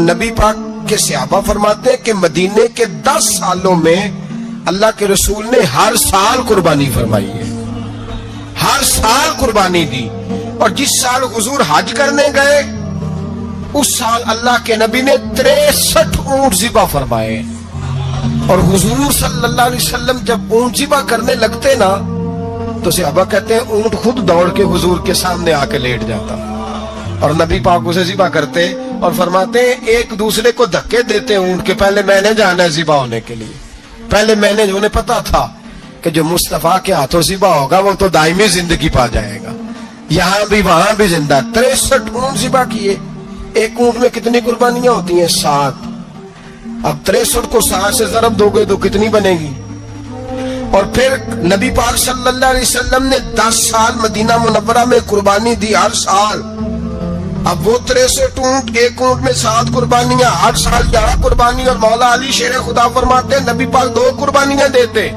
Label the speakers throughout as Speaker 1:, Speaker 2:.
Speaker 1: نبی پاک کے صحابہ فرماتے ہیں کہ مدینے کے 10 سالوں میں اللہ کے رسول نے ہر سال قربانی فرمائی ہے، ہر سال قربانی دی. اور جس سال حضور حج کرنے گئے اس سال اللہ کے نبی نے 63 اونٹ ذبح فرمائے. اور حضور صلی اللہ علیہ وسلم جب اونٹ ذبح کرنے لگتے نا تو صحابہ کہتے ہیں اونٹ خود دوڑ کے حضور کے سامنے آ کے لیٹ جاتا اور نبی پاک اسے ذبح کرتے اور فرماتے ہیں ایک دوسرے کو دھکے دیتے اونٹ کے پہلے میں نے جانا ہے ذبح ہونے کے لیے، پہلے میں نے، انہیں پتا تھا کہ جو مصطفیٰ کے ہاتھوں ذبح ہوگا وہ تو دائمی زندگی پا جائے گا، یہاں بھی وہاں بھی زندہ. 63 اونٹ ذبح کیے. ایک اونٹ میں کتنی قربانیاں ہوتی ہیں؟ 7. اب 63 کو 7 سے ضرب دو گے تو کتنی بنے گی؟ اور پھر نبی پاک صلی اللہ علیہ وسلم نے 10 سال مدینہ منورہ میں قربانی دی، ہر سال. اب وہ 63 اونٹ، ایک اونٹ میں 7 قربانیاں، ہر سال 11 قربانی. اور مولا علی شیر خدا فرماتے ہیں نبی پاک 2 قربانیاں دیتے.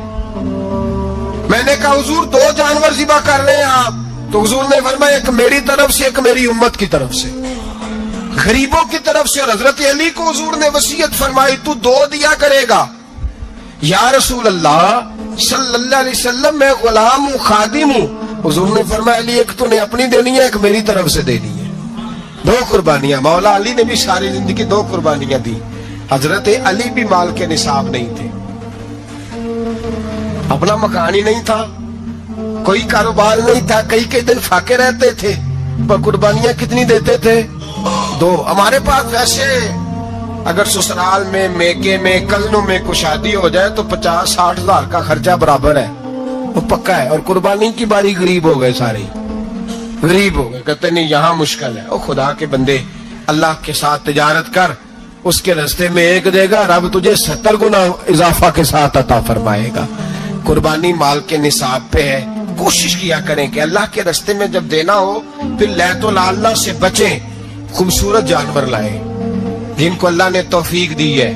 Speaker 1: میں نے کہا حضور 2 جانور ذبح کر رہے ہیں آپ؟ تو حضور نے فرمایا ایک میری طرف سے، ایک میری امت کی طرف سے، غریبوں کی طرف سے. اور حضرت علی کو حضور نے وصیت فرمائی تو 2 دیا کرے گا. یا رسول اللہ صلی اللہ علیہ وسلم میں غلام ہوں، خادم ہوں. حضور نے فرمایا علی ایک تو نے اپنی دینی ہے، ایک میری طرف سے دینی ہے. 2 قربانیاں. مولا علی نے بھی ساری زندگی 2 قربانیاں دی. حضرت علی بھی مال کے نصاب نہیں تھے، اپنا مکان ہی نہیں تھا، کوئی کاروبار نہیں تھا، کئی دن فاقے رہتے تھے، پر قربانیاں کتنی دیتے تھے؟ 2. ہمارے پاس ویسے اگر سسرال میں، میکے میں، کزنوں میں کوئی شادی ہو جائے تو 50-60 ہزار کا خرچہ برابر ہے، وہ پکا ہے. اور قربانی کی باری غریب ہو گئے، سارے غریب ہو گئے، کہتے نہیں یہاں مشکل ہے. او خدا کے بندے، اللہ کے ساتھ تجارت کر، اس کے رستے میں 1 دے گا، رب تجھے 70 گنا اضافہ کے ساتھ عطا فرمائے گا. قربانی مال کے نصاب پہ ہے. کوشش کیا کریں کہ اللہ کے رستے میں جب دینا ہو پھر لیت و لالہ سے بچیں، خوبصورت جانور لائیں جن کو اللہ نے توفیق دی ہے.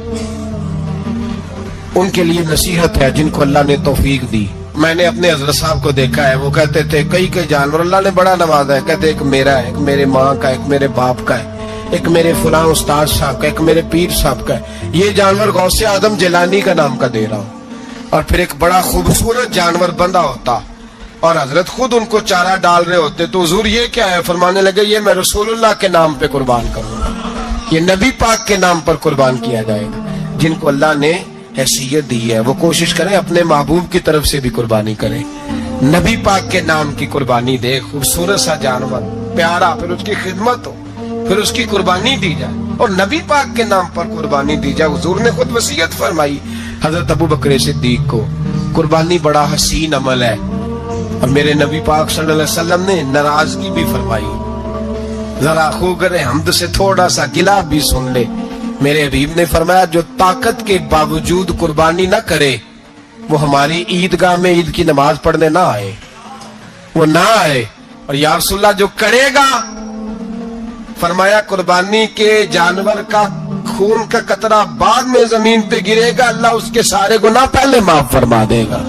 Speaker 1: ان کے لیے نصیحت ہے جن کو اللہ نے توفیق دی. میں نے اپنے حضرت صاحب کو دیکھا ہے، وہ کہتے تھے کئی جانور اللہ نے بڑا نوازا ہے، کہتے ایک میرا ہے، ایک میرے ماں کا، ایک میرے باپ کا ہے، ایک میرے فلاں استاد صاحب کا، ایک میرے پیر صاحب کا ہے. یہ جانور غوث اعظم جیلانی کا نام کا دے رہا ہوں. اور پھر ایک بڑا خوبصورت جانور بندہ ہوتا اور حضرت خود ان کو چارہ ڈال رہے ہوتے تو حضور یہ کیا ہے؟ فرمانے لگے یہ میں رسول اللہ کے نام پہ قربان کروں گا، یہ نبی پاک کے نام پر قربان کیا جائے گا. جن کو اللہ نے حیثیت دی ہے وہ کوشش کریں اپنے محبوب کی طرف سے بھی قربانی کریں، نبی پاک کے نام کی قربانی دے. خوبصورت سا جانور پیارا، پھر اس کی خدمت ہو، پھر اس کی قربانی دی جائے اور نبی پاک کے نام پر قربانی دی جائے. حضور نے خود وصیت فرمائی حضرت ابو بکر صدیق کو، قربانی بڑا حسین عمل ہے. اور میرے نبی پاک صلی اللہ علیہ وسلم نے ناراضگی بھی فرمائی، ذرا خوگر حمد سے تھوڑا سا گلا بھی سن لے. میرے حبیب نے فرمایا جو طاقت کے باوجود قربانی نہ کرے وہ ہماری عیدگاہ میں عید کی نماز پڑھنے نہ آئے، وہ نہ آئے. اور یا رسول اللہ جو کرے گا، فرمایا قربانی کے جانور کا خون کا قطرہ بعد میں زمین پہ گرے گا، اللہ اس کے سارے گناہ پہلے معاف فرما دے گا،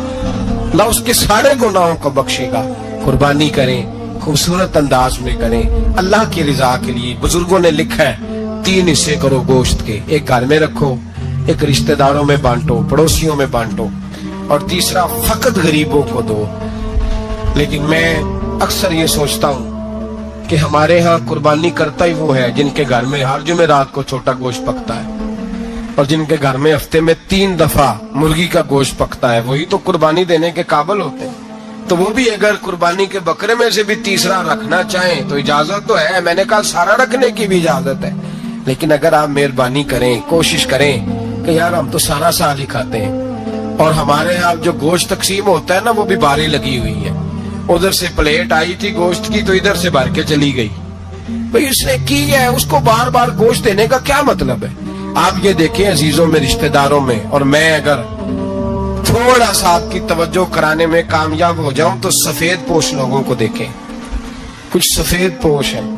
Speaker 1: اللہ اس کے سارے گناہوں کو بخشے گا. قربانی کریں، خوبصورت انداز میں کریں، اللہ کی رضا کے لیے. بزرگوں نے لکھا ہے 3 حصے کرو گوشت کے، ایک گھر میں رکھو، ایک رشتہ داروں میں بانٹو، پڑوسیوں میں بانٹو، اور تیسرا فقط غریبوں کو دو. لیکن میں اکثر یہ سوچتا ہوں کہ ہمارے ہاں قربانی کرتا ہی وہ ہے جن کے گھر میں ہر جمعرات کو چھوٹا گوشت پکتا ہے، اور جن کے گھر میں ہفتے میں 3 دفعہ مرغی کا گوشت پکتا ہے، وہی تو قربانی دینے کے قابل ہوتے ہیں. تو وہ بھی اگر قربانی کے بکرے میں سے بھی تیسرا رکھنا چاہیں تو اجازت تو ہے. میں نے کہا سارا رکھنے کی بھی اجازت ہے، لیکن اگر آپ مہربانی کریں، کوشش کریں کہ یار ہم تو سارا سال ہی کھاتے ہیں، اور ہمارے یہاں جو گوشت تقسیم ہوتا ہے نا وہ بھی باری لگی ہوئی ہے. ادھر سے پلیٹ آئی تھی گوشت کی تو ادھر سے بھر کے چلی گئی. بھئی اس نے کی ہے، اس کو بار بار گوشت دینے کا کیا مطلب ہے؟ آپ یہ دیکھیں عزیزوں میں، رشتہ داروں میں، اور میں اگر تھوڑا سا آپ کی توجہ کرانے میں کامیاب ہو جاؤں تو سفید پوش لوگوں کو دیکھیں. کچھ سفید پوش ہیں،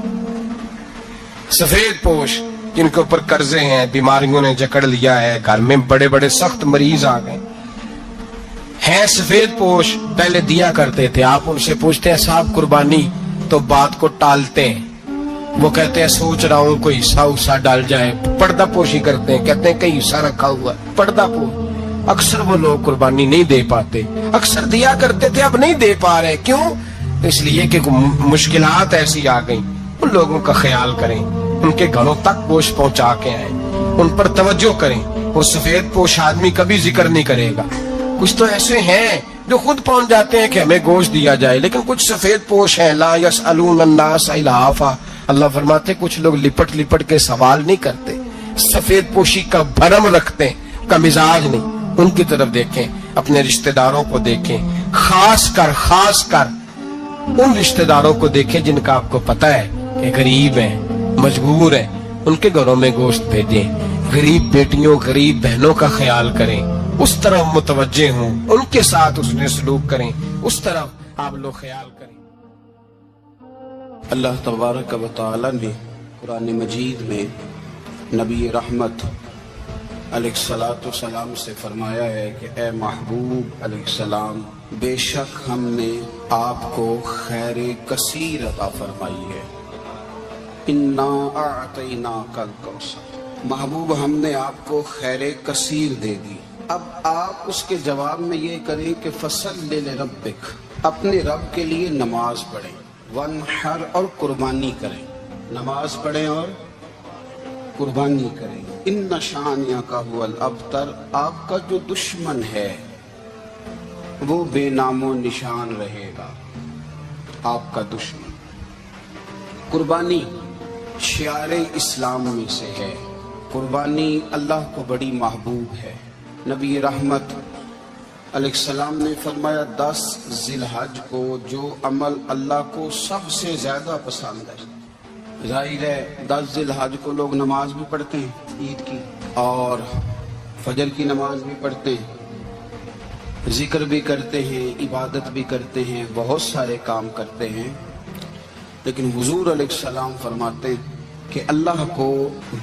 Speaker 1: سفید پوش جن کے اوپر قرضے ہیں، بیماریوں نے جکڑ لیا ہے، گھر میں بڑے بڑے سخت مریض آ گئے ہیں. سفید پوش پہلے دیا کرتے تھے. آپ ان سے پوچھتے ہیں صاحب قربانی، تو بات کو ٹالتے ہیں وہ کہتے ہیں سوچ رہا ہوں کوئی حصہ حصہ ڈال جائے، پردہ پوشی کرتے ہیں، کہتے ہیں کئی حصہ رکھا ہوا ہے، پردہ پوش۔ اکثر وہ لوگ قربانی نہیں دے پاتے، اکثر دیا کرتے تھے اب نہیں دے پا رہے، کیوں؟ اس لیے کہ مشکلات ایسی آ گئیں۔ ان لوگوں کا خیال کریں، ان کے گھروں تک گوشت پہنچا کے آئیں، ان پر توجہ کریں۔ وہ سفید پوش آدمی کبھی ذکر نہیں کرے گا، کچھ تو ایسے ہیں جو خود پہنچ جاتے ہیں کہ ہمیں گوشت دیا جائے، لیکن کچھ سفید پوش ہیں، لا یسألون الناس الہافا، اللہ فرماتے کچھ لوگ لپٹ لپٹ کے سوال نہیں کرتے، سفید پوشی کا بھرم رکھتے ہیں، کا مزاج نہیں۔ ان کی طرف دیکھیں، اپنے رشتہ داروں کو دیکھیں، خاص کر ان رشتہ داروں کو دیکھیں جن کا آپ کو پتہ ہے کہ غریب ہیں، مجبور ہیں، ان کے گھروں میں گوشت بھیجیں۔ غریب بیٹیوں، غریب بہنوں کا خیال کریں، اس طرف متوجہ ہوں، ان کے ساتھ اس نے سلوک کریں، اس طرف آپ لوگ خیال کریں۔
Speaker 2: اللہ تبارک و تعالی نے قرآن مجید میں نبی رحمت علیہ السلام سے فرمایا ہے کہ اے محبوب علیہ السلام، بے شک ہم نے آپ کو خیر کثیر عطا فرمائی ہے، انا اعطیناک الکوثر، محبوب ہم نے آپ کو خیر کثیر دے دی۔ اب آپ اس کے جواب میں یہ کریں کہ فصل لربک، اپنے رب کے لیے نماز پڑھیں، وانحر اور قربانی کریں، نماز پڑھیں اور قربانی کریں، ان شانئک ھو الابتر، آپ کا جو دشمن ہے وہ بے نام و نشان رہے گا، آپ کا دشمن۔ قربانی شعار اسلام میں سے ہے، قربانی اللہ کو بڑی محبوب ہے۔ نبی رحمت علیہ السلام نے فرمایا 10 ذی الحج کو جو عمل اللہ کو سب سے زیادہ پسند ہے، ظاہر ہے 10 ذی الحج کو لوگ نماز بھی پڑھتے ہیں عید کی، اور فجر کی نماز بھی پڑھتے ہیں، ذکر بھی کرتے ہیں، عبادت بھی کرتے ہیں، بہت سارے کام کرتے ہیں، لیکن حضور علیہ السلام فرماتے ہیں کہ اللہ کو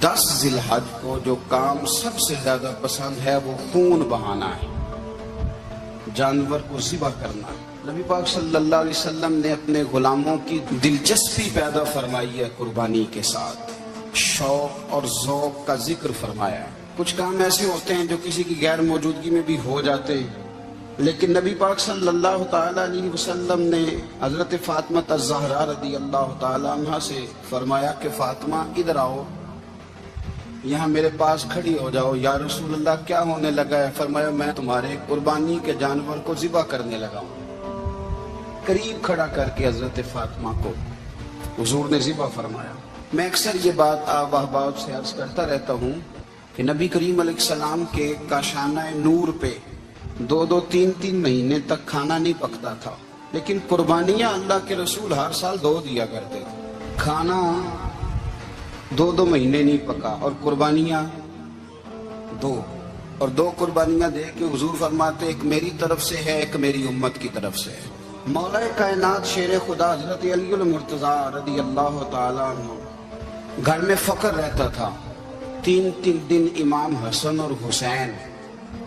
Speaker 2: 10 ذی الحج کو جو کام سب سے زیادہ پسند ہے وہ خون بہانا ہے، جانور کو ذبح کرنا ہے۔ نبی پاک صلی اللہ علیہ وسلم نے اپنے غلاموں کی دلچسپی پیدا فرمائی ہے قربانی کے ساتھ، شوق اور ذوق کا ذکر فرمایا ہے۔ کچھ کام ایسے ہوتے ہیں جو کسی کی غیر موجودگی میں بھی ہو جاتے ہیں، لیکن نبی پاک صلی اللہ تعالی علیہ وسلم نے حضرت فاطمہ الزہرا رضی اللہ تعالی عنہ سے فرمایا کہ فاطمہ ادھر آؤ، یہاں میرے پاس کھڑی ہو جاؤ۔ یا رسول اللہ کیا ہونے لگا ہے؟ فرمایا میں تمہارے قربانی کے جانور کو ذبح کرنے لگا ہوں۔ قریب کھڑا کر کے حضرت فاطمہ کو حضور نے ذبح فرمایا۔ میں اکثر یہ بات آپ احباب سے عرض کرتا رہتا ہوں کہ نبی کریم علیہ السلام کے کاشانہ نور پہ 2 3 مہینے تک کھانا نہیں پکتا تھا، لیکن قربانیاں اللہ کے رسول ہر سال 2 دیا کرتے تھے۔ کھانا 2 مہینے نہیں پکا اور قربانیاں 2، اور 2 قربانیاں دے کے حضور فرماتے ایک میری طرف سے ہے، ایک میری امت کی طرف سے ہے۔ مولا کائنات شیر خدا حضرت علی المرتضیٰ رضی اللہ تعالیٰ عنہ گھر میں فقر رہتا تھا۔ 3 دن امام حسن اور حسین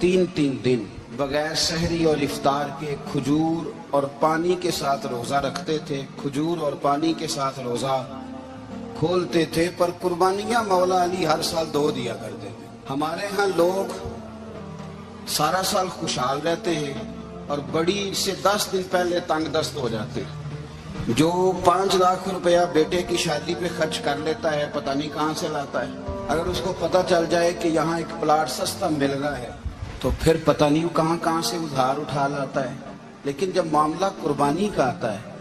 Speaker 2: 3 دن بغیر سحری اور افطار کے کھجور اور پانی کے ساتھ روزہ رکھتے تھے، کھجور اور پانی کے ساتھ روزہ کھولتے تھے، پر قربانیاں مولا علی ہر سال 2 دیا کرتے تھے۔ ہمارے ہاں لوگ سارا سال خوشحال رہتے ہیں اور بڑی سے 10 دن پہلے تنگ دست ہو جاتے ہیں۔ جو 5 لاکھ روپیہ بیٹے کی شادی پہ خرچ کر لیتا ہے پتہ نہیں کہاں سے لاتا ہے، اگر اس کو پتہ چل جائے کہ یہاں ایک پلاٹ سستا مل رہا ہے تو پھر پتہ نہیں کہاں سے ادھار اٹھا لاتا ہے۔ لیکن جب معاملہ قربانی کا آتا ہے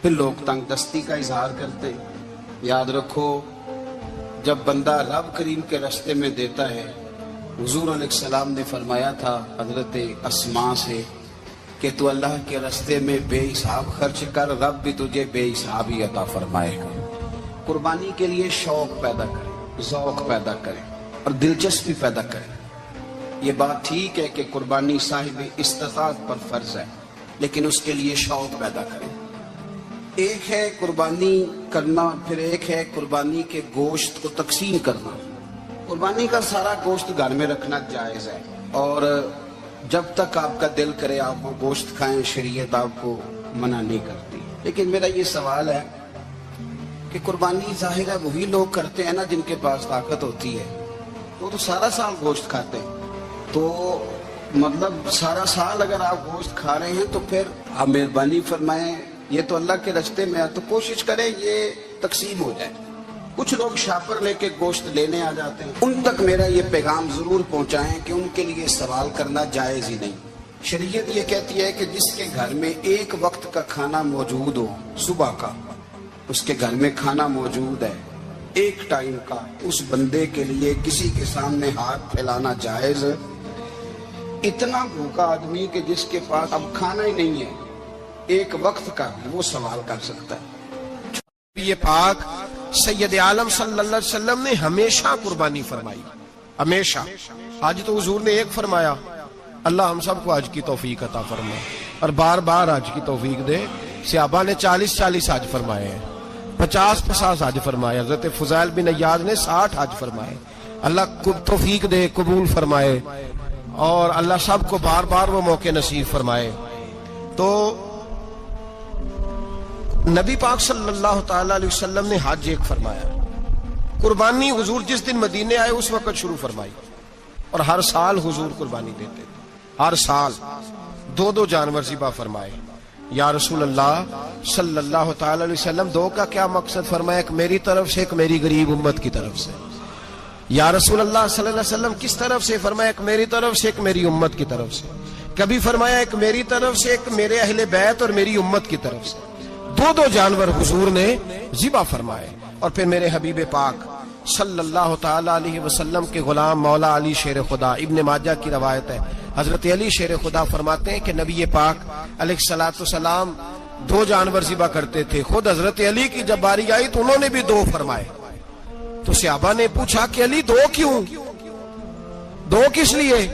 Speaker 2: پھر لوگ تنگ دستی کا اظہار کرتے ہیں۔ یاد رکھو جب بندہ رب کریم کے راستے میں دیتا ہے، حضور علیہ السلام نے فرمایا تھا حضرت اسماء سے کہ تو اللہ کے راستے میں بے حساب خرچ کر، رب بھی تجھے بے حساب ہی عطا فرمائے گا۔ قربانی کے لیے شوق پیدا کریں، ذوق پیدا کریں اور دلچسپی پیدا کریں۔ یہ بات ٹھیک ہے کہ قربانی صاحب استطاعت پر فرض ہے، لیکن اس کے لیے شوق پیدا کریں۔ ایک ہے قربانی کرنا، پھر ایک ہے قربانی کے گوشت کو تقسیم کرنا۔ قربانی کا سارا گوشت گھر میں رکھنا جائز ہے، اور جب تک آپ کا دل کرے آپ وہ گوشت کھائیں، شریعت آپ کو منع نہیں کرتی۔ لیکن میرا یہ سوال ہے کہ قربانی ظاہر ہے وہی لوگ کرتے ہیں نا جن کے پاس طاقت ہوتی ہے، وہ تو سارا سال گوشت کھاتے ہیں، تو مطلب سارا سال اگر آپ گوشت کھا رہے ہیں تو پھر آپ مہربانی فرمائیں، یہ تو اللہ کے راستے میں ہے تو کوشش کریں یہ تقسیم ہو جائے۔ کچھ لوگ شاپر لے کے گوشت لینے آ جاتے ہیں، ان تک میرا یہ پیغام ضرور پہنچائیں کہ ان کے لیے سوال کرنا جائز ہی نہیں۔ شریعت یہ کہتی ہے کہ جس کے گھر میں ایک وقت کا کھانا موجود ہو، صبح کا اس کے گھر میں کھانا موجود ہے ایک ٹائم کا، اس بندے کے لیے کسی کے سامنے ہاتھ پھیلانا جائز ہے۔ اتنا بھوکا آدمی کہ جس کے پاس اب کھانا ہی نہیں ہے ایک وقت کا، وہ سوال کر سکتا ہے۔
Speaker 1: یہ پاک سید عالم صلی اللہ علیہ وسلم نے ہمیشہ قربانی فرمائی، ہمیشہ۔ آج تو حضور نے ایک فرمایا، اللہ ہم سب کو حج کی توفیق عطا فرمائے اور بار بار حج کی توفیق دے۔ صحابہ نے 40 حج فرمائے ہیں، 50 حج فرمائے، حضرت فضیل بن عیاض نے 60 حج فرمائے۔ اللہ کو توفیق دے، قبول فرمائے، اور اللہ سب کو بار بار وہ موقع نصیب فرمائے۔ تو نبی پاک صلی اللہ تعالی علیہ وسلم نے حج ایک فرمایا، قربانی حضور جس دن مدینے آئے اس وقت شروع فرمائی، اور ہر سال حضور قربانی دیتے تھے، ہر سال 2 جانور ذبح فرمائے۔ یا رسول اللہ صلی اللہ تعالی علیہ وسلم 2 کا کیا مقصد فرمایا؟ ایک میری طرف سے، ایک میری غریب امت کی طرف سے۔ یا رسول اللہ صلی اللہ علیہ وسلم کس طرف سے فرمایا؟ ایک میری طرف سے، ایک میری امت کی طرف سے۔ کبھی فرمایا ایک میری طرف سے، ایک میرے اہل بیت اور میری امت کی طرف سے۔ 2 جانور حضور نے ذبح فرمائے، اور پھر میرے حبیب پاک صلی اللہ تعالی علیہ وسلم کے غلام مولا علی شیر خدا، ابن ماجہ کی روایت ہے، حضرت علی شیر خدا فرماتے ہیں کہ نبی پاک علیہ الصلوۃ والسلام 2 جانور ذبح کرتے تھے۔ خود حضرت علی کی جب باری آئی تو انہوں نے بھی 2 فرمائے۔ تو صحابہ نے پوچھا کہ علی 2 کیوں؟ 2 کس لیے؟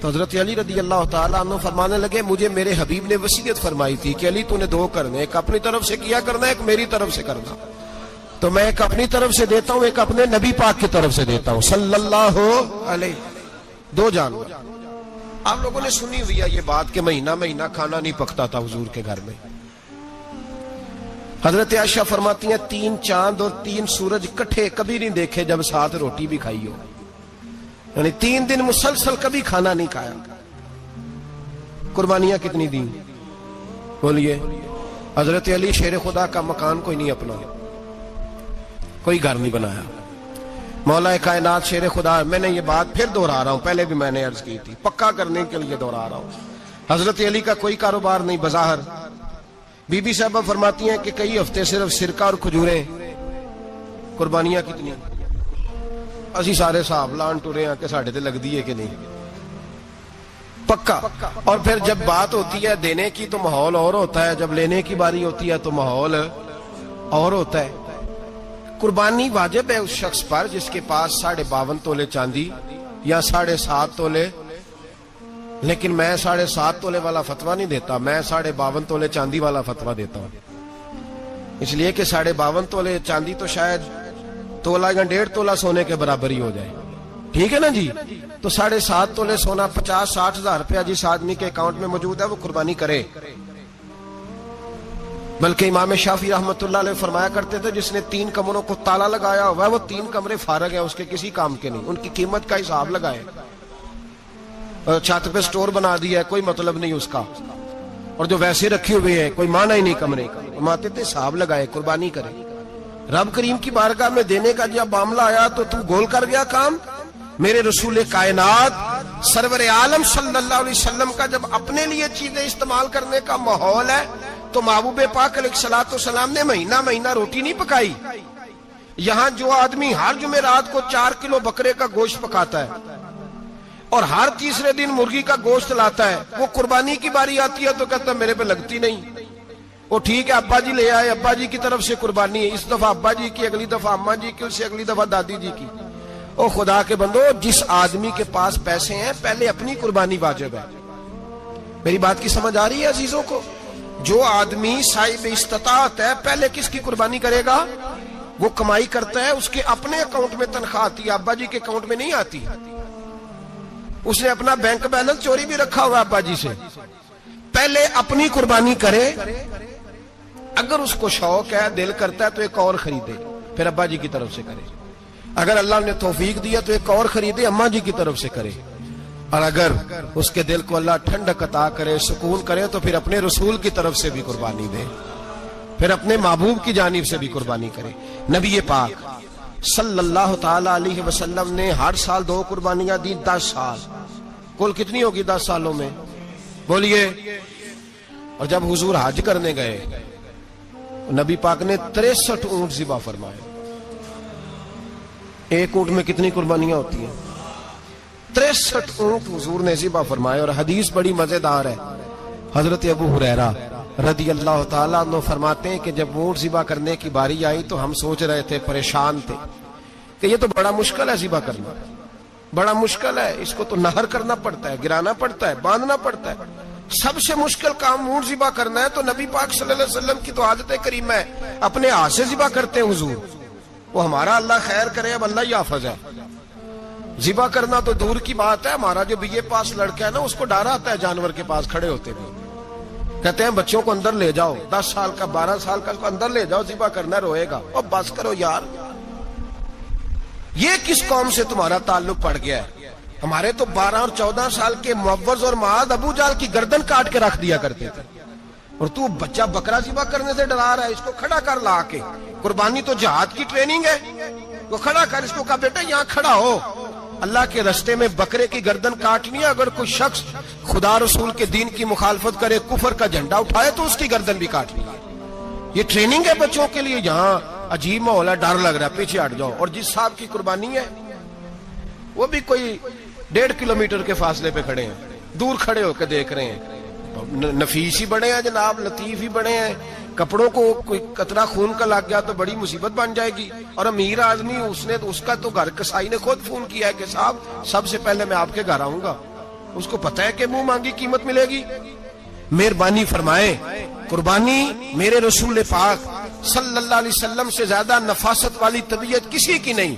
Speaker 1: تو حضرت علی رضی اللہ تعالیٰ عنہ فرمانے لگے مجھے میرے حبیب نے وصیت فرمائی تھی کہ علی تو نے 2 کرنے، ایک اپنی طرف سے کیا کرنا، ایک میری طرف سے کرنا۔ تو میں ایک اپنی طرف سے دیتا ہوں، ایک اپنے نبی پاک کی طرف سے دیتا ہوں صلی اللہ علیہ۔ 2 جانور۔ آپ لوگوں نے سنی ہوئی ہے یہ بات کہ مہینہ کھانا نہیں پکتا تھا حضور کے گھر میں۔ حضرت عائشہ فرماتی ہیں 3 چاند اور 3 سورج کٹھے کبھی نہیں دیکھے جب ساتھ روٹی بھی کھائی ہو، یعنی 3 دن مسلسل کبھی کھانا نہیں کھایا۔ قربانیاں کتنی دیں؟ بولیے۔ حضرت علی شیر خدا کا مکان کوئی نہیں اپنا، کوئی گھر نہیں بنایا۔ مولا کائنات شیر خدا، میں نے یہ بات پھر دہرا رہا ہوں، پہلے بھی میں نے عرض کی تھی، پکا کرنے کے لیے دہرا رہا ہوں۔ حضرت علی کا کوئی کاروبار نہیں بظاہر۔ بی بی صاحبہ فرماتی ہیں کہ کئی ہفتے صرف سرکہ اور کھجوریں۔ قربانیاں کتنی؟ اسی سارے صاحب لان ٹورے ہیں کہ ساڑھے تے لگ دیئے کہ نہیں، پکا۔ اور پھر جب بات ہوتی ہے دینے کی تو ماحول اور ہوتا ہے، جب لینے کی باری ہوتی ہے تو ماحول اور ہوتا ہے۔ قربانی واجب ہے اس شخص پر جس کے پاس 52.5 تولے چاندی یا 7.5 تولے، لیکن میں 7.5 تولے والا فتویٰ نہیں دیتا، میں 52.5 تولے چاندی والا فتویٰ دیتا ہوں، اس لیے کہ 52.5 تولے چاندی تو شاید تولہ یا 1.5 تولہ سونے کے برابر ہی ہو جائے، ٹھیک ہے نا جی؟ تو 7.5 تولے سونا 50-60 ہزار روپیہ جس آدمی کے اکاؤنٹ میں موجود ہے وہ قربانی کرے۔ بلکہ امام شافعی رحمۃ اللہ علیہ فرمایا کرتے تھے جس نے 3 کمروں کو تالا لگایا ہوا ہے وہ 3 کمرے فارغ ہیں، اس کے کسی کام کے نہیں، ان کی قیمت کا حساب لگائے۔ چھت پہ سٹور بنا دیا ہے، کوئی مطلب نہیں اس کا، اور جو ویسے رکھے ہوئے ہیں کوئی معنی ہی نہیں کمرے کا، فرماتے تھے حساب لگائے، قربانی کرے۔ رب کریم کی بارگاہ میں دینے کا جب معاملہ آیا تو تو گول کر گیا کام۔ میرے رسول کائنات سرور عالم صلی اللہ علیہ وسلم کا جب اپنے لیے چیزیں استعمال کرنے کا ماحول ہے تو محبوب پاک علیہ الصلوۃ والسلام نے مہینہ روٹی نہیں پکائی۔ یہاں جو آدمی ہر جمعرات کو 4 کلو بکرے کا گوشت پکاتا ہے اور ہر تیسرے دن مرغی کا گوشت لاتا ہے، وہ قربانی کی باری آتی ہے تو کہتا ہے میرے پہ لگتی نہیں۔ وہ ٹھیک ہے ابا جی لے آئے، ابا جی کی طرف سے قربانی ہے، اس دفعہ ابا جی کی، اگلی دفعہ اماں جی کی، اس سے اگلی دفعہ دادی جی کی۔ او خدا کے بندو، جس آدمی کے پاس پیسے ہیں پہلے اپنی قربانی واجب ہے۔ میری بات کی سمجھ آ رہی ہے عزیزوں کو؟ جو آدمی صاحب استطاعت ہے پہلے کس کی قربانی کرے گا؟ وہ کمائی کرتا ہے، اس کے اپنے اکاؤنٹ میں تنخواہ آتی ہے، ابا جی کے اکاؤنٹ میں نہیں آتی۔ اس نے اپنا بینک بیلنس چوری بھی رکھا ہوا ابا جی سے۔ پہلے اپنی قربانی کرے، اگر اس کو شوق ہے، دل کرتا ہے تو ایک اور خریدے، پھر ابا جی کی طرف سے کرے۔ اگر اللہ نے توفیق دیا تو ایک اور خریدے، اماں جی کی طرف سے کرے۔ اور اگر اس کے دل کو اللہ ٹھنڈک عطا کرے، سکون کرے، تو پھر اپنے رسول کی طرف سے بھی قربانی دے، پھر اپنے محبوب کی جانب سے بھی قربانی کرے۔ نبی پاک صلی اللہ تعالی علیہ وسلم نے ہر سال 2 قربانیاں دی، 10 سال، کل کتنی ہوگی 10 سالوں میں؟ بولیے۔ اور جب حضور حج کرنے گئے، نبی پاک نے 63 اونٹ ذبح فرمائے۔ ایک اونٹ میں کتنی قربانیاں ہوتی ہیں؟ 63 اونٹ حضور نے ذبح فرمائے۔ اور حدیث بڑی مزیدار ہے، حضرت ابو ہریرہ رضی اللہ تعالیٰ عنہ فرماتے ہیں کہ جب اونٹ ذبح کرنے کی باری آئی تو ہم سوچ رہے تھے، پریشان تھے کہ یہ تو بڑا مشکل ہے ذبح کرنا، بڑا مشکل ہے، اس کو تو نہر کرنا پڑتا ہے، گرانا پڑتا ہے، باندھنا پڑتا ہے، سب سے مشکل کام اونٹ ذبح کرنا ہے۔ تو نبی پاک صلی اللہ علیہ وسلم کی تو عادت کریمہ ہے، اپنے ہاتھ سے ذبح کرتے ہیں حضور۔ وہ ہمارا اللہ خیر کرے، اب اللہ ہی حافظ ہے، ذبح کرنا تو دور کی بات ہے۔ ہمارا جو بی اے پاس لڑکا ہے نا، اس کو ڈر آتا ہے جانور کے پاس کھڑے ہوتے بھی، کہتے ہیں بچوں کو اندر لے جاؤ، 10 سال کا 12 سال کا کو اندر لے جاؤ، ذبح کرنا، روئے گا۔ اور بس کرو یار، یہ کس قوم سے تمہارا تعلق پڑ گیا ہے؟ ہمارے تو 12 اور 14 سال کے معوذ اور معاذ ابو جہل کی گردن کاٹ کے رکھ دیا کرتے تھے، اور تو بچہ بکرا ذبح کرنے سے ڈرا رہا ہے۔ اس کو کھڑا کر لا کے، قربانی تو جہاد کی ٹریننگ ہے، وہ کھڑا کر، اس کو کہا بیٹا یہاں کھڑا ہو، اللہ کے رستے میں بکرے کی گردن کاٹنی ہے۔ اگر کوئی شخص خدا رسول کے دین کی مخالفت کرے، کفر کا جھنڈا اٹھائے، تو اس کی گردن بھی کاٹنی ہے۔ یہ ٹریننگ ہے بچوں کے لیے۔ یہاں عجیب ماحول ہے، ڈر لگ رہا ہے، پیچھے ہٹ جاؤ۔ اور جس صاحب کی قربانی ہے وہ بھی کوئی 1.5 کلومیٹر کے فاصلے پہ کھڑے ہیں، دور کھڑے ہو کے دیکھ رہے ہیں۔ نفیس ہی بڑے ہیں جناب، لطیف ہی بڑے ہیں، کپڑوں کو کوئی قطرہ خون کا لگ گیا تو بڑی مصیبت بن جائے گی۔ اور امیر آدمی، اس کا تو گھر کسائی نے خود فون کیا ہے کہ صاحب سب سے پہلے میں آپ کے گھر آؤں گا، اس کو پتہ ہے کہ منہ مانگی قیمت ملے گی۔ مہربانی فرمائے، قربانی میرے رسول پاک صلی اللہ علیہ وسلم سے زیادہ نفاست والی طبیعت کسی کی نہیں۔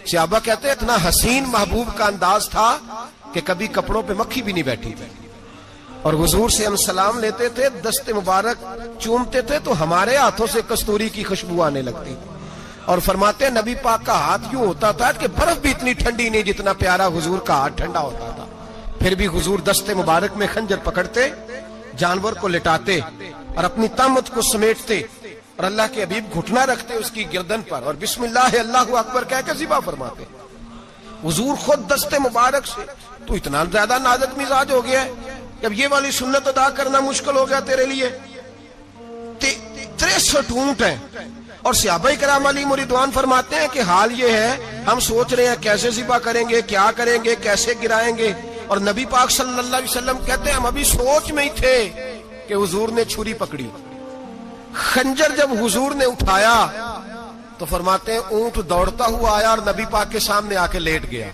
Speaker 1: صحابہ کہتے ہیں اتنا حسین محبوب کا انداز تھا کہ کبھی کپڑوں پہ مکھی بھی نہیں بیٹھی تھی، اور حضور سے ہم سلام لیتے تھے، دست مبارک چومتے تھے تو ہمارے ہاتھوں سے کستوری کی خوشبو آنے لگتی تھی۔ اور فرماتے ہیں نبی پاک کا ہاتھ یوں ہوتا تھا کہ برف بھی اتنی ٹھنڈی نہیں جتنا پیارا حضور کا ہاتھ ٹھنڈا ہوتا تھا۔ پھر بھی حضور دست مبارک میں خنجر پکڑتے، جانور کو لٹاتے اور اپنی طامت کو سمیٹتے، اور اللہ کے حبیب گھٹنا رکھتے اس کی گردن پر، اور بسم اللہ اللہ اکبر کہہ کے ذبح فرماتے۔ حضور خود دست مبارک سے۔ تو اتنا زیادہ نازک مزاج ہو گیا ہے، جب یہ والی سنت ادا کرنا مشکل ہو گیا تیرے لیے۔ 63 اونٹ ہیں، اور صحابہ کرام علیہم رضوان فرماتے ہیں کہ حال یہ ہے، ہم سوچ رہے ہیں کیسے ذبح کریں گے، کیا کریں گے، کیسے گرائیں گے۔ اور نبی پاک صلی اللہ علیہ وسلم کہتے ہیں ہم ابھی سوچ میں ہی تھے کہ حضور نے چھری پکڑی۔ خنجر جب حضور نے اٹھایا تو فرماتے ہیں اونٹ دوڑتا ہوا آیا اور نبی پاک کے سامنے آ کے لیٹ گیا۔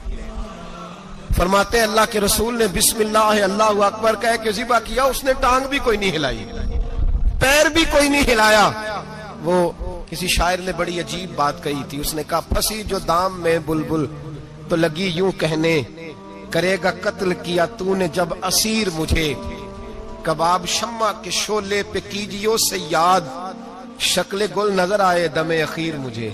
Speaker 1: فرماتے ہیں اللہ کے رسول نے بسم اللہ اللہ اکبر کہہ کے ذبح کیا، اس نے ٹانگ بھی کوئی نہیں ہلائی، پیر بھی کوئی نہیں ہلایا۔ وہ کسی شاعر نے بڑی عجیب بات کہی تھی، اس نے کہا پھنسی جو دام میں بلبل تو لگی یوں کہنے، کرے گا قتل کیا تو نے جب اسیر مجھے، کباب شمع کے شعلے پہ کیجیو سے یاد، شکل گل نظر آئے دم اخیر مجھے۔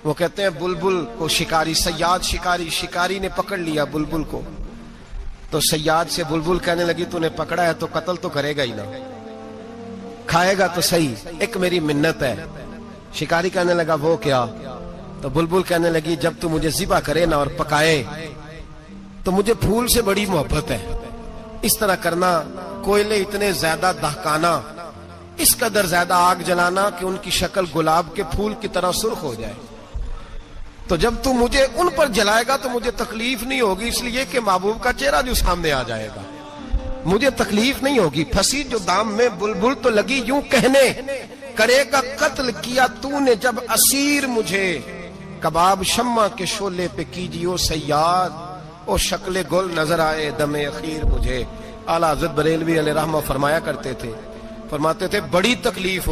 Speaker 1: وہ کہتے ہیں بلبل کو شکاری، صیاد شکاری نے پکڑ لیا بلبل کو، تو صیاد سے بلبل کہنے لگی تو نے پکڑا ہے تو قتل تو کرے گا ہی نا، کھائے گا تو صحیح، ایک میری منت ہے۔ شکاری کہنے لگا وہ کیا؟ تو بلبل کہنے لگی جب تو مجھے ذبح کرے نا اور پکائے تو مجھے پھول سے بڑی محبت ہے، اس طرح کرنا، کوئلے اتنے زیادہ دہکانا، اس قدر زیادہ آگ جلانا کہ ان کی شکل گلاب کے پھول کی طرح سرخ ہو جائے، تو جب تو مجھے ان پر جلائے گا تو مجھے تکلیف نہیں ہوگی، اس لیے کہ محبوب کا چہرہ جو سامنے آ جائے گا مجھے تکلیف نہیں ہوگی۔ پھنسی جو دام میں بلبل تو لگی یوں کہنے، کرے گا قتل کیا تو نے جب اسیر مجھے، کباب شمع کے شعلے پہ کیجیو صیاد، او شکل گل نظر آئے دم اخیر مجھے۔ اعلیٰ حضرت بریلوی علیہ رحمہ فرمایا کرتے تھے، فرماتے تھے بڑی تکلیف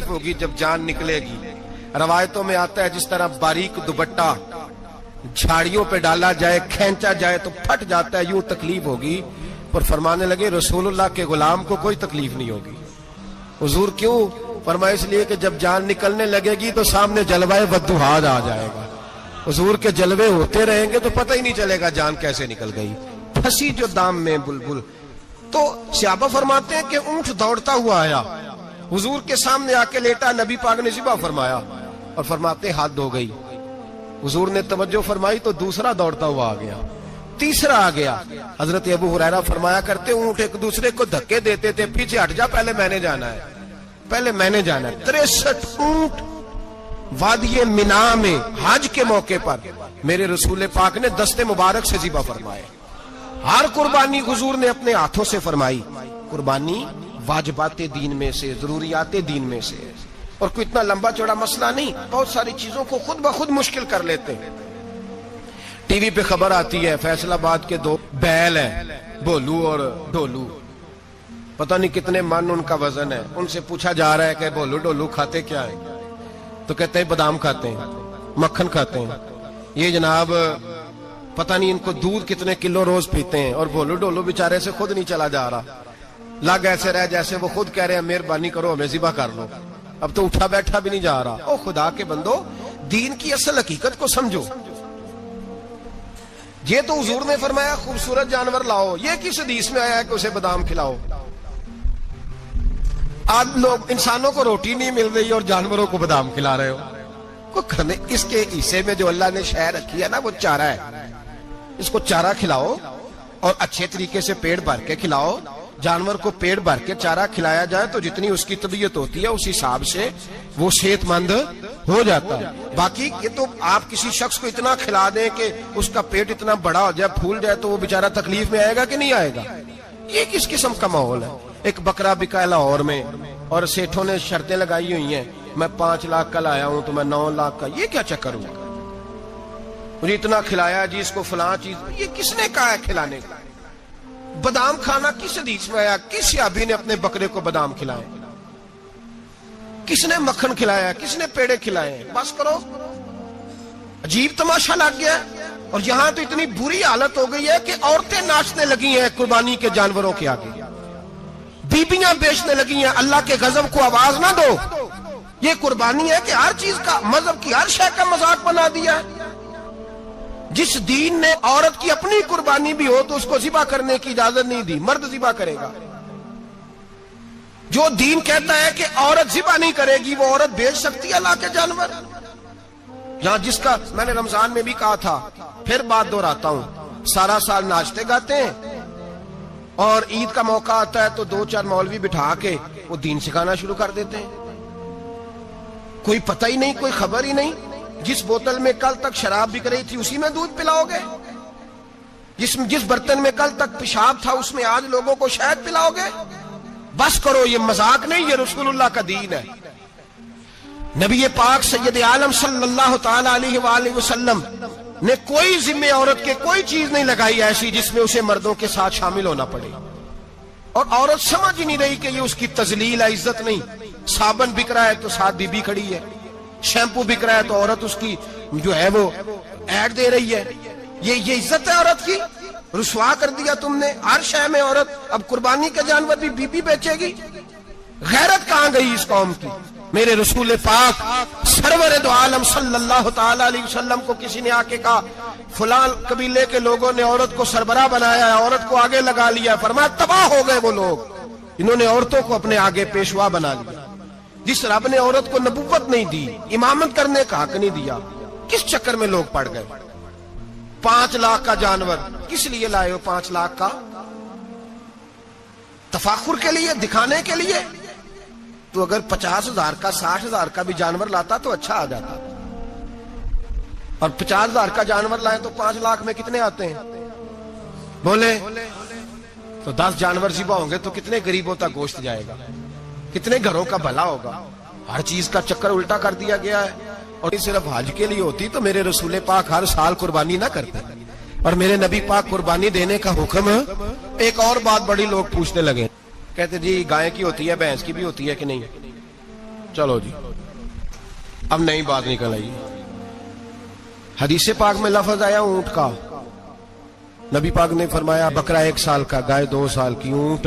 Speaker 1: ہوگی جب جان نکلے گی۔ روایتوں میں آتا ہے جس طرح باریک دوپٹہ جھاڑیوں پہ ڈالا جائے، کھینچا جائے تو پھٹ جاتا ہے، یوں تکلیف ہوگی۔ پر فرمانے لگے رسول اللہ کے غلام کو کوئی تکلیف نہیں ہوگی، حضور کیوں؟ فرمایا اس لیے کہ جب جان نکلنے لگے گی تو سامنے جلوہ وضحاج آ جائے گا، حضور کے جلوے ہوتے رہیں گے تو پتہ ہی نہیں چلے گا جان کیسے نکل گئی، پھنسی جو دام میں بلبل۔ تو صحابہ فرماتے ہیں کہ اونٹ دوڑتا ہوا آیا، حضور کے سامنے آ کے لیٹا، نبی پاک نے ذبح فرمایا اور فرماتے ہیں حد ہو گئی۔ حضور نے توجہ فرمائی تو دوسرا دوڑتا ہوا آ گیا، تیسرا آ گیا۔ حضرت ابو ہریرہ فرمایا کرتے اونٹ ایک دوسرے کو دھکے دیتے تھے، پیچھے ہٹ جا، پہلے میں نے جانا ہے، پہلے میں نے جانا ہے۔ 63 اونٹ وادی منا میں حج کے موقع پر میرے رسول پاک نے دست مبارک سے ذبح فرمائے۔ ہر قربانی حضور نے اپنے ہاتھوں سے فرمائی۔ قربانی واجبات دین میں سے، ضروریات دین میں سے، اور کوئی اتنا لمبا چوڑا مسئلہ نہیں، بہت ساری چیزوں کو خود بخود مشکل کر لیتے ہیں۔ ٹی وی پہ خبر آتی ہے فیصل آباد کے 2 بیل ہیں، بھولو اور ڈھولو، پتہ نہیں کتنے من ان کا وزن ہے۔ ان سے پوچھا جا رہا ہے کہ بھولو ڈھولو کھاتے کیا ہے؟ تو کہتے ہیں بادام کھاتے ہیں، مکھن کھاتے ہیں۔ یہ جناب پتہ نہیں ان کو دودھ کتنے کلو روز پیتے ہیں، اور بھولو ڈھولو بیچارے سے خود نہیں چلا جا رہا، لگ ایسے رہ جیسے وہ خود کہہ رہے ہیں مہربانی کرو ہمیں ذبح کر لو، اب تو اٹھا بیٹھا بھی نہیں جا رہا۔ او خدا کے بندو، دین کی اصل حقیقت کو سمجھو۔ یہ تو حضور نے فرمایا خوبصورت جانور لاؤ، یہ کس حدیث میں آیا ہے کہ اسے بادام کھلاؤ؟ آج لوگ انسانوں کو روٹی نہیں مل رہی اور جانوروں کو بادام کھلا رہے ہو۔ کو کرنے اس کے حصے میں جو اللہ نے شے رکھی ہے نا وہ چارہ ہے، اس کو چارہ کھلاؤ اور اچھے طریقے سے پیٹ بھر کے کھلاؤ۔ جانور کو پیٹ بھر کے چارہ کھلایا جائے تو جتنی اس کی طبیعت ہوتی ہے اس حساب سے وہ صحت مند ہو جاتا ہے۔ باقی یہ تو آپ کسی شخص کو اتنا کھلا دیں کہ اس کا پیٹ اتنا بڑا ہو جائے، پھول جائے، تو وہ بیچارہ تکلیف میں آئے گا کہ نہیں آئے گا؟ یہ کس قسم کا ماحول ہے؟ ایک بکرا بکا ہے لاہور میں اور سیٹھوں نے شرطیں لگائی ہوئی ہیں، میں 5 لاکھ کا لایا ہوں تو میں 9 لاکھ کا۔ یہ کیا چکر ہوا؟ مجھے اتنا کھلایا جی، اس کو فلاں چیز، یہ کس نے کہا ہے کھلانے کا؟ بادام کھانا کس حدیث میں آیا؟ کس صحابی نے اپنے بکرے کو بادام کھلائے؟ کس نے مکھن کھلایا؟ کس نے پیڑے کھلائے؟ بس کرو، عجیب تماشا لگ گیا۔ اور یہاں تو اتنی بری حالت ہو گئی ہے کہ عورتیں ناچنے لگی ہیں قربانی کے جانوروں کے آگے، بیبیاں بیچنے لگی ہیں۔ اللہ کے غضب کو آواز نہ دو، یہ قربانی ہے کہ ہر چیز کا، مذہب کی ہر شے کا مذاق بنا دیا ہے۔ جس دین نے عورت کی اپنی قربانی بھی ہو تو اس کو ذبح کرنے کی اجازت نہیں دی، مرد ذبح کرے گا۔ جو دین کہتا ہے کہ عورت ذبح نہیں کرے گی، وہ عورت بیچ سکتی ہے اللہ کے جانور؟ یہاں جس کا میں نے رمضان میں بھی کہا تھا، پھر بات دہراتا ہوں، سارا سال ناچتے گاتے ہیں اور عید کا موقع آتا ہے تو 2-4 مولوی بٹھا کے وہ دین سکھانا شروع کر دیتے ہیں۔ کوئی پتہ ہی نہیں، کوئی خبر ہی نہیں۔ جس بوتل میں کل تک شراب بک رہی تھی اسی میں دودھ پلاؤ گے؟ جس برتن میں کل تک پیشاب تھا اس میں آج لوگوں کو شہد پلاؤ گے؟ بس کرو، یہ مذاق نہیں، یہ رسول اللہ کا دین ہے۔ نبی پاک سید عالم صلی اللہ تعالی علیہ وآلہ وسلم نے کوئی ذمہ عورت کے کوئی چیز نہیں لگائی ایسی جس میں اسے مردوں کے ساتھ شامل ہونا پڑے، اور عورت سمجھ ہی نہیں رہی کہ یہ اس کی تذلیل ہے، عزت نہیں۔ صابن بک رہا ہے تو ساتھ بی بی کھڑی ہے، شیمپو بک رہا ہے تو عورت اس کی جو ہے وہ ایڈ دے رہی ہے۔ یہ عزت ہے عورت کی؟ رسوا کر دیا تم نے ہر شے میں عورت۔ اب قربانی کے جانور بھی بی بی بیچے گی؟ غیرت کہاں گئی اس قوم کی؟ میرے رسول پاک سرور دو عالم صلی اللہ تعالی علیہ وسلم کو کسی نے آ کے کہا فلاں قبیلے کے لوگوں نے عورت کو سربراہ بنایا ہے، عورت کو آگے لگا لیا، فرمایا تباہ ہو گئے وہ لوگ، انہوں نے عورتوں کو اپنے آگے پیشوا بنا لیا۔ جس رب نے عورت کو نبوت نہیں دی، امامت کرنے کا حق نہیں دیا، کس چکر میں لوگ پڑ گئے؟ 5 لاکھ کا جانور کس لیے لائے ہو؟ 5 لاکھ کا تفاخر کے لیے، دکھانے کے لیے؟ تو اگر 50,000 کا 60,000 کا بھی جانور لاتا تو اچھا آ جاتا، اور 50,000 کا جانور لائے تو 5 لاکھ میں کتنے آتے ہیں بولے؟ تو 10 جانور ذبح ہوں گے تو کتنے غریبوں تک گوشت جائے گا، کتنے گھروں کا بھلا ہوگا؟ ہر چیز کا چکر الٹا کر دیا گیا ہے۔ اور یہ صرف حج کے لیے ہوتی تو میرے رسول پاک ہر سال قربانی نہ کرتے، اور میرے نبی پاک قربانی دینے کا حکم۔ ایک اور بات بڑی لوگ پوچھنے لگے، کہتے جی گائے کی ہوتی ہے، بھینس کی بھی ہوتی ہے کہ نہیں؟ چلو جی اب نئی بات نکل آئی۔ حدیث پاک میں لفظ آیا اونٹ کا، نبی پاک نے فرمایا بکرا 1 سال کا، گائے 2 سال کی، اونٹ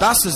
Speaker 1: 10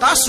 Speaker 1: 10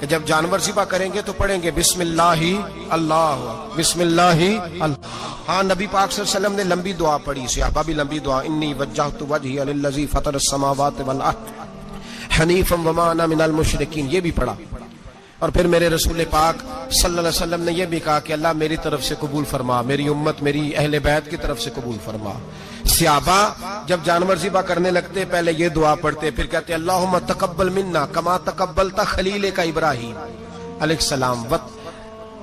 Speaker 1: کہ جب جانور ذبح کریں گے تو پڑھیں گے بسم اللہ اللہ، بسم اللہ اللہ۔ ہاں نبی پاک صلی اللہ علیہ وسلم نے لمبی دعا پڑھی، صحابہ بھی لمبی دعا، انی وجہت وجہی للذی فطر السماوات والارض حنیفا وما انا من المشرکین، یہ بھی پڑھا۔ اور پھر میرے رسول پاک صلی اللہ علیہ وسلم نے یہ بھی کہا کہ اللہ میری طرف سے قبول فرما، میری امت میری اہل بیت کی طرف سے قبول فرما۔ صحابہ جب جانور ذبح کرنے لگتے پہلے یہ دعا پڑھتے، پھر کہتے اللہم تقبل منا کما تقبلتا خلیل کا ابراہیم علیہ السلام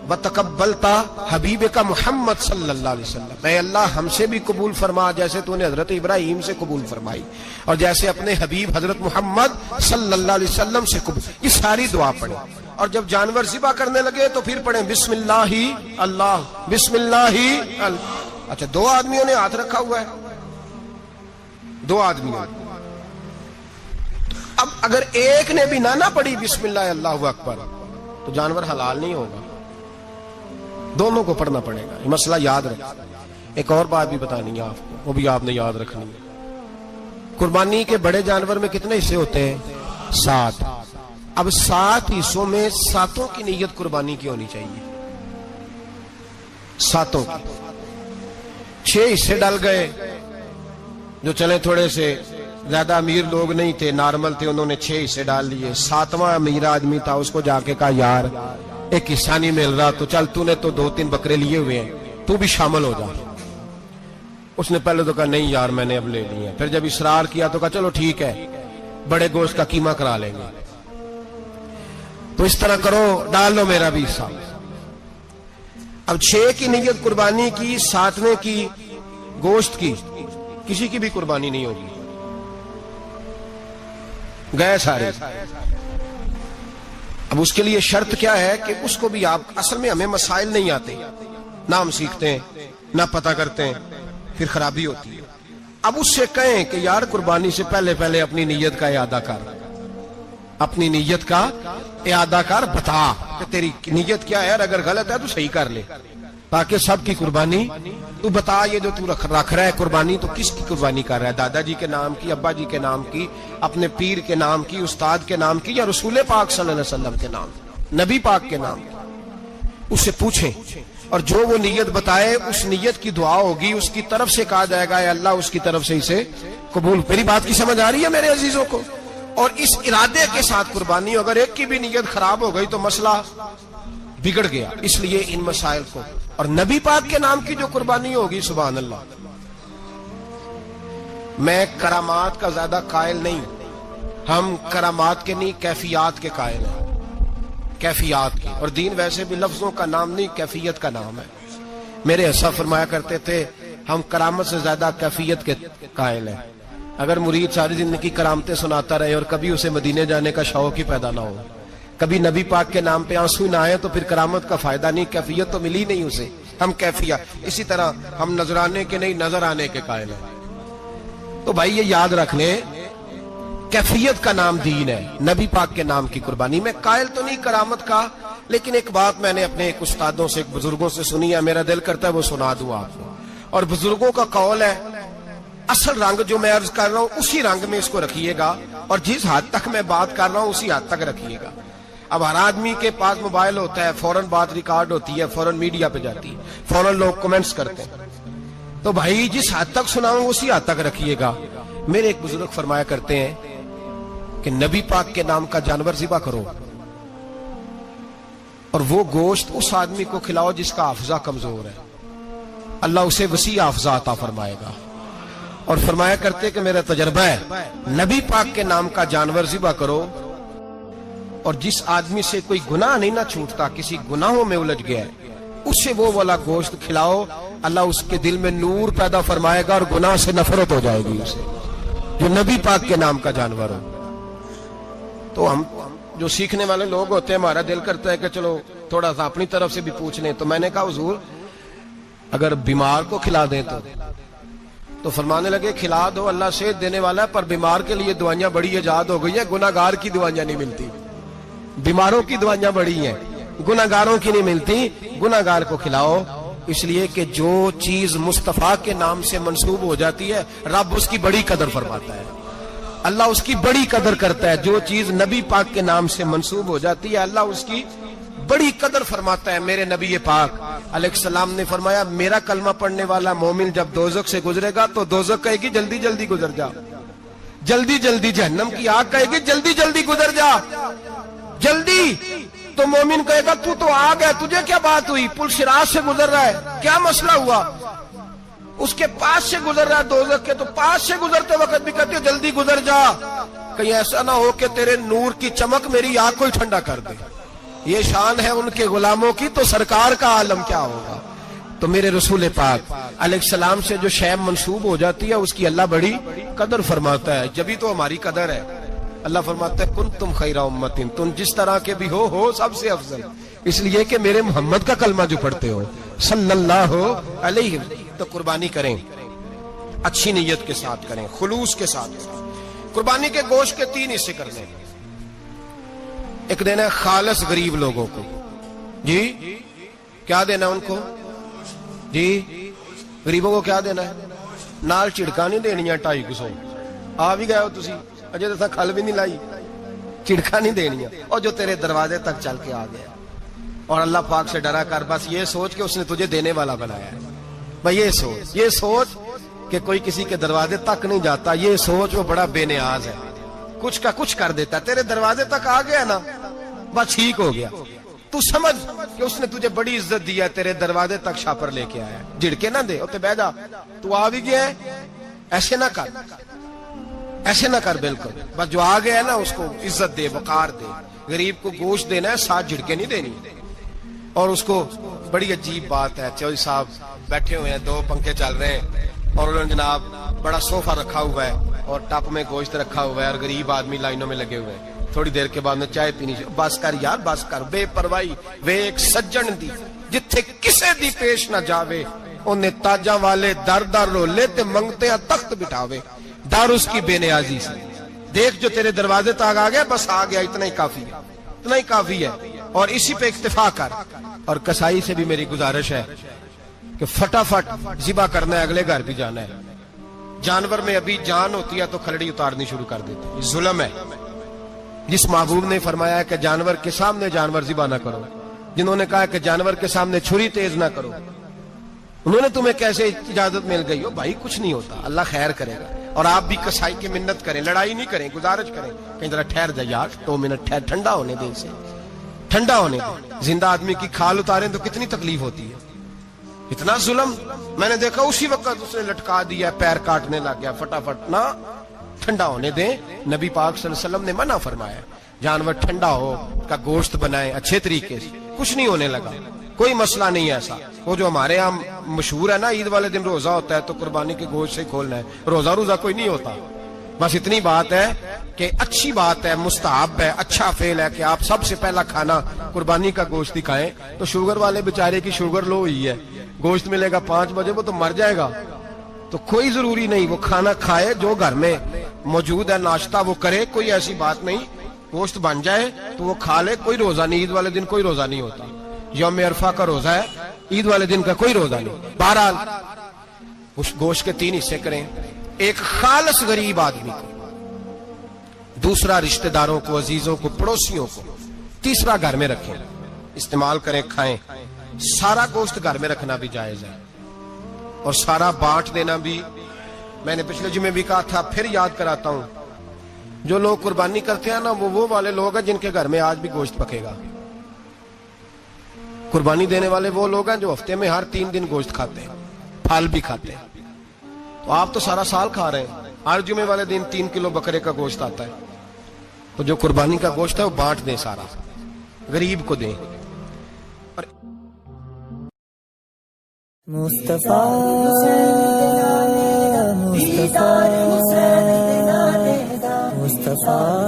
Speaker 1: وتقبلتا حبیب کا محمد صلی اللہ علیہ وسلم، اے اللہ ہم سے بھی قبول فرما جیسے تو نے حضرت ابراہیم سے قبول فرمائی اور جیسے اپنے حبیب حضرت محمد صلی اللہ علیہ وسلم سے قبول۔ یہ ساری دعا پڑھیں، اور جب جانور ذبح کرنے لگے تو پھر پڑھیں بسم اللہ اللہ، بسم اللہ اللہ۔ اچھا دو آدمیوں نے ہاتھ رکھا ہوا ہے، دو آدمیوں، اب اگر ایک نے بھی نہ پڑھی بسم اللہ اللہ اکبر تو جانور حلال نہیں ہوگا، دونوں کو پڑھنا پڑے گا۔ یہ مسئلہ یاد رکھنا۔ ایک اور بات بھی بتانی ہے آپ کو، وہ بھی آپ نے یاد رکھنی ہے۔ قربانی کے بڑے جانور میں کتنے حصے ہوتے ہیں؟ 7۔ اب 7 حصوں میں 7 کی نیت قربانی کی ہونی چاہیے، 7 کی۔ 6 حصے ڈل گئے، جو چلے تھوڑے سے زیادہ امیر لوگ نہیں تھے، نارمل تھے، انہوں نے 6 حصے ڈال لیے۔ 7واں امیر آدمی تھا، اس کو جا کے کہا یار ایک حصہ نہیں مل رہا، تو چل تو نے تو 2-3 بکرے لیے ہوئے ہیں، تو بھی شامل ہو جا۔ اس نے پہلے تو کہا نہیں یار میں نے اب لے لی ہے، پھر جب اصرار کیا تو کہا چلو ٹھیک ہے بڑے گوشت کا قیمہ کرا لیں گے۔ تو اس طرح کرو، ڈال لو میرا بھی حصہ۔ اب 6 کی نیت قربانی کی، 7ویں کی گوشت کی، کسی کی بھی قربانی نہیں ہوگی، گئے سارے۔ اب اس کے لیے شرط کیا ہے کہ اس کو بھی آپ، اصل میں ہمیں مسائل نہیں آتے، نہ ہم سیکھتے ہیں نہ پتہ کرتے ہیں، پھر خرابی ہوتی ہے۔ اب اس سے کہیں کہ یار قربانی سے پہلے اپنی نیت کا اعادہ کر، اپنی نیت کا اعادہ کر، بتا کہ تیری نیت کیا ہے، اگر غلط ہے تو صحیح کر لے، تاکہ سب کی قربانی تو بتا۔ یہ جو تو رکھ رہا ہے قربانی، تو کس کی قربانی کر رہا ہے؟ دادا جی کے نام کی، ابا جی کے نام کی، اپنے پیر کے نام کی، استاد کے نام کی، یا رسول پاک صلی اللہ علیہ وسلم کے نام، نبی پاک کے نام کی؟ اس سے پوچھیں، اور جو وہ نیت بتائے اس نیت کی دعا ہوگی، اس کی طرف سے کہا جائے گا اے اللہ اس کی طرف سے اسے قبول۔ میری بات کی سمجھ آ رہی ہے میرے عزیزوں کو؟ اور اس ارادے کے ساتھ قربانی، اگر ایک کی بھی نیت خراب ہو گئی تو مسئلہ بگڑ گیا۔ اس لیے ان مسائل کو، اور نبی پاک کے نام کی جو قربانی ہوگی، سبحان اللہ۔ میں کرامات کا زیادہ قائل نہیں، ہم کرامات کے نہیں کیفیات کے قائل ہیں، کیفیات کی۔ اور دین ویسے بھی لفظوں کا نام نہیں کیفیت کا نام ہے۔ میرے ایسا فرمایا کرتے تھے ہم کرامت سے زیادہ کیفیت کے قائل ہیں۔ اگر مرید ساری زندگی کرامتیں سناتا رہے اور کبھی اسے مدینے جانے کا شوق ہی پیدا نہ ہو، کبھی نبی پاک کے نام پہ آنسو نہ آئے، تو پھر کرامت کا فائدہ نہیں، کیفیت تو ملی نہیں اسے۔ ہم کیفیت، اسی طرح ہم نظرانے کے نہیں نظر آنے کے قائل ہیں۔ تو بھائی یہ یاد رکھ لیں، کیفیت کا نام دین ہے، نبی پاک کے نام کی قربانی۔ میں قائل تو نہیں کرامت کا، لیکن ایک بات میں نے اپنے ایک استادوں سے، ایک بزرگوں سے سنی ہے، میرا دل کرتا ہے وہ سنا دوں آپ کو۔ اور بزرگوں کا قول ہے، اصل رنگ جو میں عرض کر رہا ہوں اسی رنگ میں اس کو رکھیے گا، اور جس حد تک میں بات کر رہا ہوں اسی حد تک رکھیے گا۔ اب ہر آدمی کے پاس موبائل ہوتا ہے، فوراً بات ریکارڈ ہوتی ہے، فوراً میڈیا پہ جاتی ہے، فوراً لوگ کمنٹس کرتے ہیں۔ تو بھائی جس حد تک سناؤں اسی حد تک رکھیے گا۔ میرے ایک بزرگ فرمایا کرتے ہیں کہ نبی پاک کے نام کا جانور ذبح کرو، اور وہ گوشت اس آدمی کو کھلاؤ جس کا حافظہ کمزور ہے، اللہ اسے وسیع حافظہ عطا فرمائے گا۔ اور فرمایا کرتے کہ میرا تجربہ ہے، نبی پاک کے نام کا جانور ذبح کرو، اور جس آدمی سے کوئی گناہ نہیں نہ چھوٹتا، کسی گناہوں میں الجھ گیا ہے، اسے وہ والا گوشت کھلاؤ، اللہ اس کے دل میں نور پیدا فرمائے گا اور گناہ سے نفرت ہو جائے گی اسے، جو نبی پاک کے نام کا جانور ہو۔ تو ہم جو سیکھنے والے لوگ ہوتے ہیں، ہمارا دل کرتا ہے کہ چلو تھوڑا سا اپنی طرف سے بھی پوچھ لیں۔ تو میں نے کہا حضور اگر بیمار کو کھلا دیں تو فرمانے لگے کھلا دو، اللہ صحت دینے والا ہے، پر بیمار کے لیے دوائیاں بڑی ایجاد ہو گئی ہیں، گناہ گار کی دوائیاں نہیں ملتی۔ بیماروں کی دوائیاں بڑی ہیں، گناہ گاروں کی نہیں ملتی، گناہ گار کو کھلاؤ، اس لیے کہ جو چیز مصطفیٰ کے نام سے منسوب ہو جاتی ہے رب اس کی بڑی قدر فرماتا ہے۔ اللہ اس کی بڑی قدر کرتا ہے. جو چیز نبی پاک کے نام سے منسوب ہو جاتی ہے اللہ اس کی بڑی قدر فرماتا ہے. میرے نبی پاک علیہ السلام نے فرمایا میرا کلمہ پڑھنے والا مومن جب دوزخ سے گزرے گا تو دوزخ کہے گی جلدی جلدی گزر جا, جلدی جلدی. جہنم کی آگ کہے گی جلدی جلدی گزر جا, جلدی. تو مومن کہے گا تو آگ ہے, تجھے کیا بات ہوئی, پل صراط سے گزر رہا ہے, کیا مسئلہ ہوا. اس کے پاس سے گزر رہا ہے دوزخ کے, تو پاس سے گزرتے وقت بھی کہتے جلدی گزر جا, کہیں ایسا نہ ہو کہ تیرے نور کی چمک میری آنکھ کو ہی ٹھنڈا کر دے. یہ شان ہے ان کے غلاموں کی, تو سرکار کا عالم کیا ہوگا. تو میرے رسول پاک علیہ السلام سے جو شے منسوب ہو جاتی ہے اس کی اللہ بڑی قدر فرماتا ہے, جبھی تو ہماری قدر ہے. اللہ فرماتا ہے کنتم خیر امت, تم جس طرح کے بھی ہو سب سے افضل, اس لیے کہ میرے محمد کا کلمہ جو پڑھتے ہو صلی اللہ علیہ. تو قربانی کریں, اچھی نیت کے ساتھ کریں, خلوص کے ساتھ. قربانی کے گوشت کے 3 حصے کرنے. ایک دینا ہے خالص غریب لوگوں کو, جی کیا دینا ان کو, جی غریبوں کو کیا دینا ہے, نال چڑکا نہیں دینی ہے 250. آ بھی گئے ہو تسی, اجے تو کھل بھی نہیں لائی, چڑکا نہیں دینی ہے, اور جو تیرے دروازے تک چل کے آ گیا. اور اللہ پاک سے ڈرا کر, بس یہ سوچ کہ اس نے تجھے دینے والا بنایا ہے. بھائی یہ سوچ کہ کوئی کسی کے دروازے تک نہیں جاتا, یہ سوچ وہ بڑا بے نیاز ہے, کچھ کا کچھ کر دیتا. تیرے دروازے تک آ گیا نا, بس ٹھیک ہو گیا. تو سمجھ کہ اس نے تجھے بڑی عزت دی ہے, تیرے دروازے تک شاپر لے کے آیا ہے. جھڑکے نہ دے, اوتے بیٹھ جا, تو آ بھی گیا ہے, ایسے نہ کر, ایسے نہ کر بالکل. بس جو آ گیا ہے نا اس کو عزت دے, وقار دے. غریب کو گوشت دینا ہے, 7 جھڑکے نہیں دینی. اور اس کو بڑی عجیب بات ہے, چودھری صاحب بیٹھے ہوئے ہیں, 2 پنکھے چل رہے ہیں, اور انہوں نے جناب بڑا صوفہ رکھا ہوا ہے اور ٹپ میں گوشت رکھا ہوا ہے, اور غریب آدمی لائنوں میں لگے ہوئے ہیں. تھوڑی دیر کے بعد میں چائے پینی, بس کر یار بس کر, بے پرواہی وے ایک سجن دی جتھے کسے دی پیش نہ جاوے, انہیں تاجاں والے در در رولے تے منگتے ہیں تخت بٹھاوے. ڈر اس کی بے نیازی سے. دیکھ جو تیرے دروازے تک آ گیا, بس آ گیا, اتنا ہی کافی ہے, اتنا ہی کافی ہے, اور اسی پہ اکتفا کر. اور کسائی سے بھی میری گزارش ہے کہ فٹافٹ ذبح کرنا ہے, اگلے گھر بھی جانا ہے. جانور میں ابھی جان ہوتی ہے تو کھلڑی اتارنی شروع کر دیتے, یہ ظلم ہے. جس محبوب نے فرمایا ہے کہ جانور کے سامنے جانور ذبح نہ کرو, جنہوں نے کہا کہ جانور کے سامنے چھری تیز نہ کرو, انہوں نے تمہیں کیسے اجازت مل گئی ہو. بھائی کچھ نہیں ہوتا, اللہ خیر کرے گا. اور آپ بھی کسائی کی منت کریں, لڑائی نہیں کریں, گزارش کریں, کہیں ذرا ٹھہر جا یار, 2 منٹ ٹھہر, ٹھنڈا ہونے دے, اسے ٹھنڈا ہونے دے. زندہ آدمی کی کھال اتاریں تو کتنی تکلیف ہوتی ہے. اتنا ظلم میں نے دیکھا, اسی وقت اس نے لٹکا دیا, پیر کاٹنے لگ گیا. فٹافٹ نہ, ٹھنڈا ہونے دیں. نبی پاک صلی اللہ علیہ وسلم نے منع فرمایا, جانور ٹھنڈا ہو, کا گوشت بنائیں اچھے طریقے سے. کچھ نہیں ہونے لگا, کوئی مسئلہ نہیں ہے ایسا. وہ جو ہمارے ہاں مشہور ہے نا, عید والے دن روزہ ہوتا ہے تو قربانی کے گوشت سے کھولنا ہے, روزہ کوئی نہیں ہوتا. بس اتنی بات ہے کہ اچھی بات ہے, مستحب ہے, اچھا فعل ہے کہ آپ سب سے پہلا کھانا قربانی کا گوشت ہی کھائیں. تو شوگر والے بیچارے کی شوگر لو ہوئی ہے, گوشت ملے گا 5 بجے, وہ تو مر جائے گا. تو کوئی ضروری نہیں, وہ کھانا کھائے جو گھر میں موجود ہے, ناشتہ وہ کرے, کوئی ایسی بات نہیں. گوشت بن جائے تو وہ کھا لے, کوئی روزہ نہیں. عید والے دن کوئی روزہ نہیں ہوتا, یوم عرفہ کا روزہ ہے, عید والے دن کا کوئی روزہ نہیں. بہرحال اس گوشت کے 3 حصے کریں. ایک خالص غریب آدمی کو, دوسرا رشتہ داروں کو, عزیزوں کو, پڑوسیوں کو, تیسرا گھر میں رکھیں, استعمال کریں, کھائیں. سارا گوشت گھر میں رکھنا بھی جائز ہے, اور سارا بانٹ دینا بھی. میں نے پچھلے جمعے بھی کہا تھا, پھر یاد کراتا ہوں, جو لوگ قربانی کرتے ہیں نا, وہ والے لوگ ہیں جن کے گھر میں آج بھی گوشت پکے گا. قربانی دینے والے وہ لوگ ہیں جو ہفتے میں ہر 3 دن گوشت کھاتے ہیں, پھل بھی کھاتے ہیں. تو آپ تو سارا سال کھا رہے ہیں, ہر جمعے والے دن 3 کلو بکرے کا گوشت آتا ہے. تو جو قربانی کا گوشت ہے وہ بانٹ دیں, سارا غریب کو دیں.
Speaker 3: مصطفیٰ مصطفیٰ مصطفیٰ